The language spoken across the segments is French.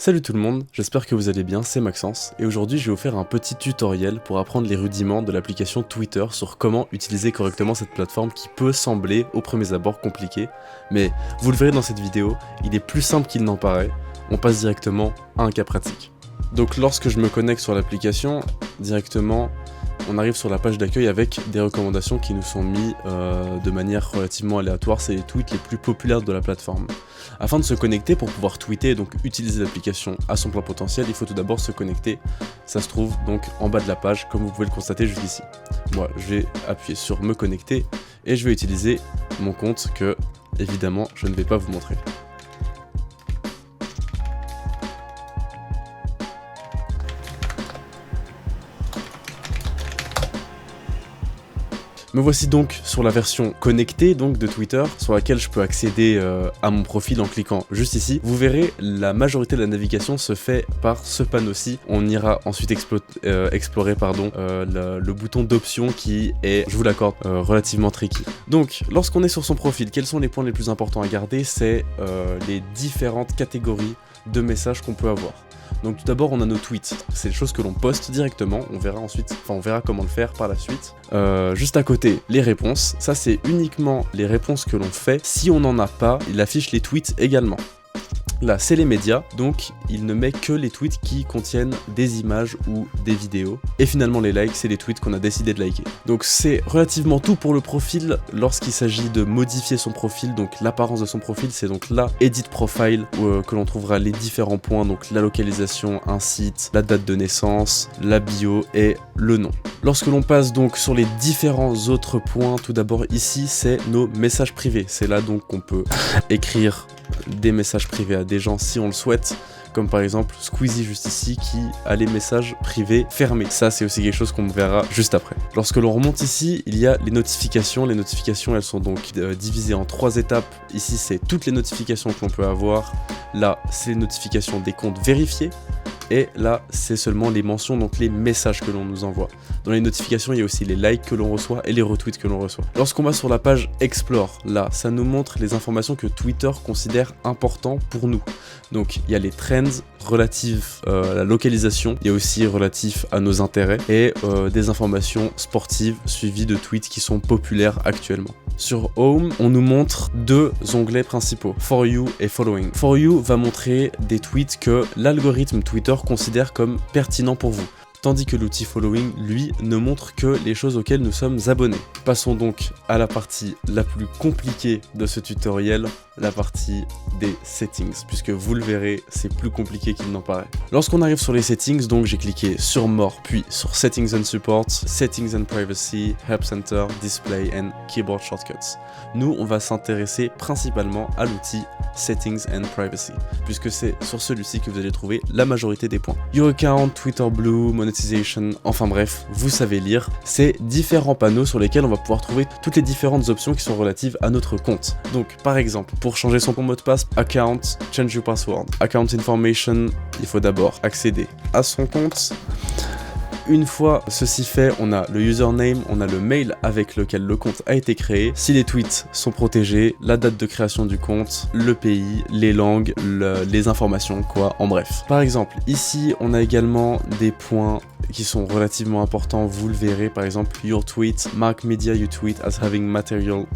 Salut tout le monde, j'espère que vous allez bien, c'est Maxence, et aujourd'hui je vais vous faire un petit tutoriel pour apprendre les rudiments de l'application Twitter sur comment utiliser correctement cette plateforme qui peut sembler au premier abord compliquée, mais vous le verrez dans cette vidéo, il est plus simple qu'il n'en paraît, on passe directement à un cas pratique. Donc lorsque je me connecte sur l'application, directement on arrive sur la page d'accueil avec des recommandations qui nous sont mises de manière relativement aléatoire, c'est les tweets les plus populaires de la plateforme. Afin de se connecter pour pouvoir tweeter et donc utiliser l'application à son plein potentiel, il faut tout d'abord se connecter. Ça se trouve donc en bas de la page, comme vous pouvez le constater jusqu'ici. Moi, je vais appuyer sur me connecter et je vais utiliser mon compte que, évidemment, je ne vais pas vous montrer. Me voici donc sur la version connectée donc de Twitter, sur laquelle je peux accéder à mon profil en cliquant juste ici. Vous verrez, la majorité de la navigation se fait par ce panneau-ci. On ira ensuite explorer le bouton d'options qui est, je vous l'accorde, relativement tricky. Donc, lorsqu'on est sur son profil, quels sont les points les plus importants à garder? C'est les différentes catégories de messages qu'on peut avoir. Donc tout d'abord on a nos tweets, c'est les choses que l'on poste directement, on verra comment le faire par la suite. Juste à côté, les réponses, ça c'est uniquement les réponses que l'on fait, si on n'en a pas, il affiche les tweets également. Là, c'est les médias, donc il ne met que les tweets qui contiennent des images ou des vidéos. Et finalement, les likes, c'est les tweets qu'on a décidé de liker. Donc c'est relativement tout pour le profil lorsqu'il s'agit de modifier son profil. Donc l'apparence de son profil, c'est donc là, Edit Profile, que l'on trouvera les différents points, donc la localisation, un site, la date de naissance, la bio et le nom. Lorsque l'on passe donc sur les différents autres points, tout d'abord ici, c'est nos messages privés. C'est là donc qu'on peut écrire des messages privés à des gens si on le souhaite, comme par exemple Squeezie juste ici qui a les messages privés fermés. Ça c'est aussi quelque chose qu'on verra juste après. Lorsque l'on remonte ici, il y a les notifications. Les notifications, elles sont donc divisées en 3 étapes. Ici c'est toutes les notifications que l'on peut avoir. Là c'est les notifications des comptes vérifiés. Et là, c'est seulement les mentions, donc les messages que l'on nous envoie. Dans les notifications, il y a aussi les likes que l'on reçoit et les retweets que l'on reçoit. Lorsqu'on va sur la page Explore, là, ça nous montre les informations que Twitter considère importantes pour nous. Donc, il y a les trends relatives à la localisation, il y a aussi relatifs à nos intérêts et des informations sportives suivies de tweets qui sont populaires actuellement. Sur Home, on nous montre 2 onglets principaux, For You et Following. For You va montrer des tweets que l'algorithme Twitter considère comme pertinents pour vous, tandis que l'outil Following, lui, ne montre que les choses auxquelles nous sommes abonnés. Passons donc à la partie la plus compliquée de ce tutoriel, la partie des settings, puisque vous le verrez, c'est plus compliqué qu'il n'en paraît. Lorsqu'on arrive sur les settings, donc j'ai cliqué sur More, puis sur Settings and Support, Settings and Privacy, Help Center, Display and Keyboard Shortcuts. Nous, on va s'intéresser principalement à l'outil Settings and Privacy, puisque c'est sur celui-ci que vous allez trouver la majorité des points. Your Account, Twitter Blue, Monetization, enfin bref, vous savez lire, c'est différents panneaux sur lesquels on va pouvoir trouver toutes les différentes options qui sont relatives à notre compte. Donc, par exemple, pour changer son mot de passe, Account, Change your password. Account Information, il faut d'abord accéder à son compte. Une fois ceci fait, on a le username, on a le mail avec lequel le compte a été créé, si les tweets sont protégés, la date de création du compte, le pays, les langues, les informations, quoi, en bref. Par exemple, ici, on a également des points qui sont relativement importants, vous le verrez, par exemple, your tweet, mark media you tweet as having material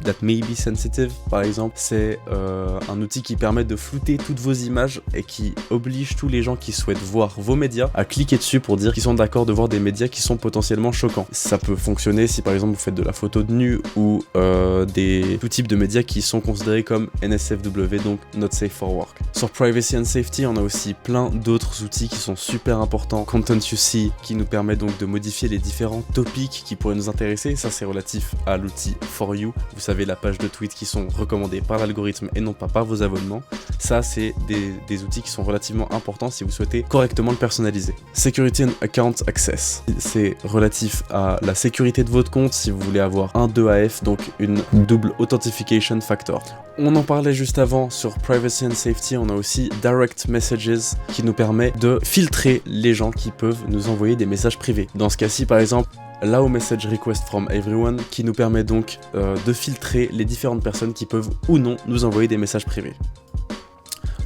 that may be sensitive, par exemple, c'est un outil qui permet de flouter toutes vos images et qui oblige tous les gens qui souhaitent voir vos médias à cliquer dessus pour dire qu'ils sont d'accord de voir des médias qui sont potentiellement choquants. Ça peut fonctionner si par exemple vous faites de la photo de nu ou tout type de médias qui sont considérés comme NSFW, donc Not Safe for Work. Sur Privacy and Safety, on a aussi plein d'autres outils qui sont super importants. Content You See, qui nous permet donc de modifier les différents topics qui pourraient nous intéresser. Ça c'est relatif à l'outil For You. Vous savez, la page de tweets qui sont recommandées par l'algorithme et non pas par vos abonnements. Ça c'est des outils qui sont relativement importants si vous souhaitez correctement le personnaliser. Security and Account Access, c'est relatif à la sécurité de votre compte si vous voulez avoir un 2AF, donc une double authentication factor. On en parlait juste avant sur Privacy and Safety, on a aussi Direct Messages qui nous permet de filtrer les gens qui peuvent nous envoyer des messages privés. Dans ce cas-ci par exemple, Allow Message Request from Everyone qui nous permet donc de filtrer les différentes personnes qui peuvent ou non nous envoyer des messages privés.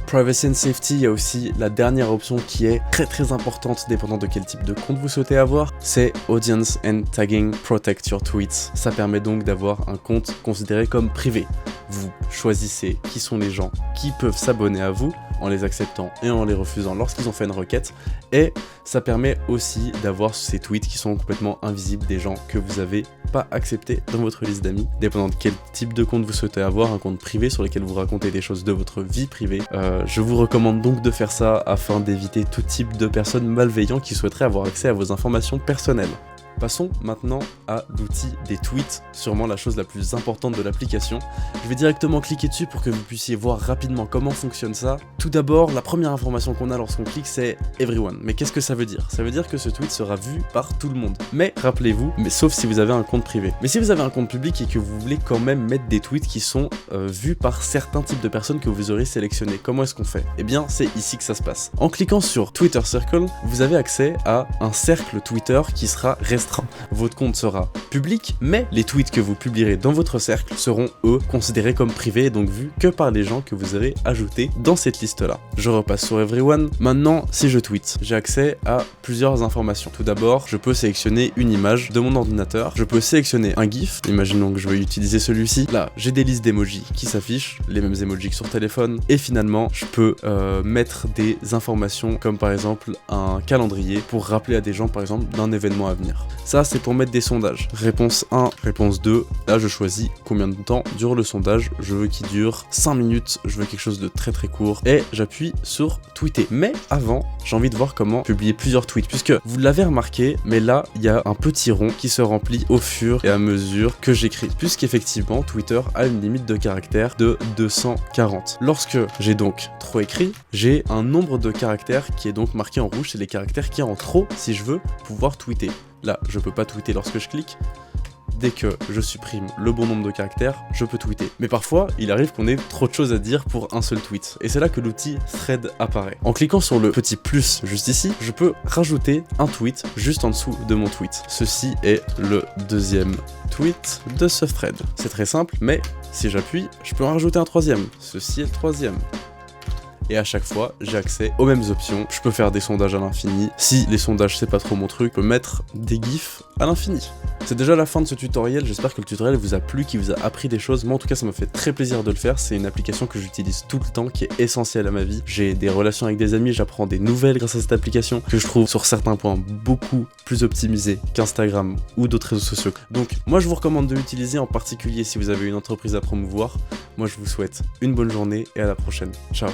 Privacy and Safety, il y a aussi la dernière option qui est très importante dépendant de quel type de compte vous souhaitez avoir, c'est Audience and Tagging Protect Your Tweets. Ça permet donc d'avoir un compte considéré comme privé. Vous choisissez qui sont les gens qui peuvent s'abonner à vous en les acceptant et en les refusant lorsqu'ils ont fait une requête, et ça permet aussi d'avoir ces tweets qui sont complètement invisibles des gens que vous avez pas acceptés dans votre liste d'amis, dépendant de quel type de compte vous souhaitez avoir, un compte privé sur lequel vous racontez des choses de votre vie privée. Je vous recommande donc de faire ça afin d'éviter tout type de personnes malveillantes qui souhaiteraient avoir accès à vos informations personnelles. Passons maintenant à l'outil des tweets, sûrement la chose la plus importante de l'application. Je vais directement cliquer dessus pour que vous puissiez voir rapidement comment fonctionne ça. Tout d'abord, la première information qu'on a lorsqu'on clique, c'est Everyone. Mais qu'est-ce que ça veut dire? Ça veut dire que ce tweet sera vu par tout le monde. Mais rappelez-vous, sauf si vous avez un compte privé. Mais si vous avez un compte public et que vous voulez quand même mettre des tweets qui sont vus par certains types de personnes que vous aurez sélectionnés, comment est-ce qu'on fait? Eh bien, c'est ici que ça se passe. En cliquant sur Twitter Circle, vous avez accès à un cercle Twitter qui sera restreint. Votre compte sera public, mais les tweets que vous publierez dans votre cercle seront, eux, considérés comme privés et donc vus que par les gens que vous aurez ajoutés dans cette liste-là. Je repasse sur Everyone. Maintenant, si je tweet, j'ai accès à plusieurs informations. Tout d'abord, je peux sélectionner une image de mon ordinateur. Je peux sélectionner un GIF. Imaginons que je vais utiliser celui-ci. Là, j'ai des listes d'emojis qui s'affichent, les mêmes emojis que sur téléphone. Et finalement, je peux mettre des informations comme par exemple un calendrier pour rappeler à des gens, par exemple, d'un événement à venir. Ça, c'est pour mettre des sondages. Réponse 1, réponse 2. Là, je choisis combien de temps dure le sondage. Je veux qu'il dure 5 minutes. Je veux quelque chose de très court. Et j'appuie sur tweeter. Mais avant, j'ai envie de voir comment publier plusieurs tweets. Puisque vous l'avez remarqué, mais là, il y a un petit rond qui se remplit au fur et à mesure que j'écris. Puisqu'effectivement, Twitter a une limite de caractères de 240. Lorsque j'ai donc trop écrit, j'ai un nombre de caractères qui est donc marqué en rouge. C'est les caractères qui en trop si je veux pouvoir tweeter. Là, je peux pas tweeter lorsque je clique. Dès que je supprime le bon nombre de caractères, je peux tweeter. Mais parfois, il arrive qu'on ait trop de choses à dire pour un seul tweet. Et c'est là que l'outil Thread apparaît. En cliquant sur le petit plus juste ici, je peux rajouter un tweet juste en dessous de mon tweet. Ceci est le deuxième tweet de ce thread. C'est très simple, mais si j'appuie, je peux en rajouter un troisième. Ceci est le troisième. Et à chaque fois, j'ai accès aux mêmes options. Je peux faire des sondages à l'infini. Si les sondages, c'est pas trop mon truc, je peux mettre des gifs à l'infini. C'est déjà la fin de ce tutoriel. J'espère que le tutoriel vous a plu, qu'il vous a appris des choses. Moi, en tout cas, ça m'a fait très plaisir de le faire. C'est une application que j'utilise tout le temps, qui est essentielle à ma vie. J'ai des relations avec des amis, j'apprends des nouvelles grâce à cette application, que je trouve sur certains points beaucoup plus optimisée qu'Instagram ou d'autres réseaux sociaux. Donc, moi, je vous recommande de l'utiliser, en particulier si vous avez une entreprise à promouvoir. Moi, je vous souhaite une bonne journée et à la prochaine. Ciao.